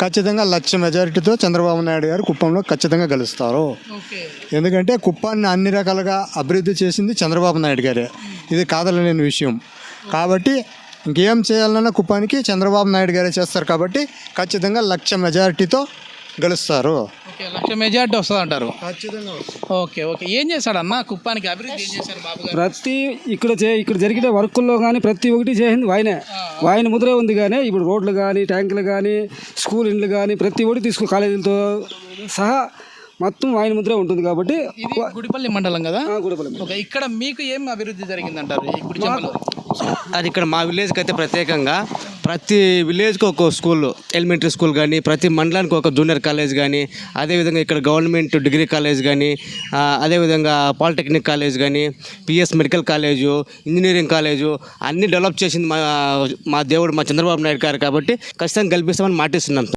ఖచ్చితంగా లక్ష మెజారిటీతో చంద్రబాబు నాయుడు గారు కుప్పంలో ఖచ్చితంగా గెలుస్తారు. ఎందుకంటే కుప్పాన్ని అన్ని రకాలుగా అభివృద్ధి చేసింది చంద్రబాబు నాయుడు గారే, ఇది కాదనలేని విషయం. కాబట్టి ఇంకేం చేయాలన్నా కుప్పానికి చంద్రబాబు నాయుడు గారే చేస్తారు. కాబట్టి ఖచ్చితంగా లక్ష మెజారిటీతో గెలుస్తారు. లక్ష మెజార్టీ వస్తుంది అంటారు. ఖచ్చితంగా ఓకే ఓకే ఏం చేశాడన్న కుప్పానికి అభివృద్ధి ఏం చేశారు బాబు గారు? ఇక్కడ జరిగిన వర్కుల్లో కానీ ప్రతి ఒక్కటి చేసింది ఆయన ముద్రే ఉంది. కానీ ఇప్పుడు రోడ్లు కానీ ట్యాంకులు కానీ స్కూల్ ఇండ్లు కానీ ప్రతి ఒక్కటి తీసుకుని కాలేజీలతో సహా మొత్తం ఆయన ముద్రే ఉంటుంది. కాబట్టి ఇది గుడిపల్లి మండలం కదా? గుడిపల్లి. ఓకే, ఇక్కడ మీకు ఏం అభివృద్ధి జరిగిందంటారు ఈ గుడిచెంపలో? అది ఇక్కడ మా విలేజ్కి అయితే ప్రత్యేకంగా ప్రతి విలేజ్కి ఒక స్కూల్, ఎలిమెంటరీ స్కూల్ కానీ, ప్రతి మండలానికి ఒక జూనియర్ కాలేజ్ కానీ, అదేవిధంగా ఇక్కడ గవర్నమెంట్ డిగ్రీ కాలేజ్ కానీ, అదేవిధంగా పాలిటెక్నిక్ కాలేజ్ కానీ, PS medical college, engineering college అన్నీ డెవలప్ చేసింది మా దేవుడు మా చంద్రబాబు నాయుడు గారు. కాబట్టి ఖచ్చితంగా గెలిపిస్తామని మాటిస్తున్నాం.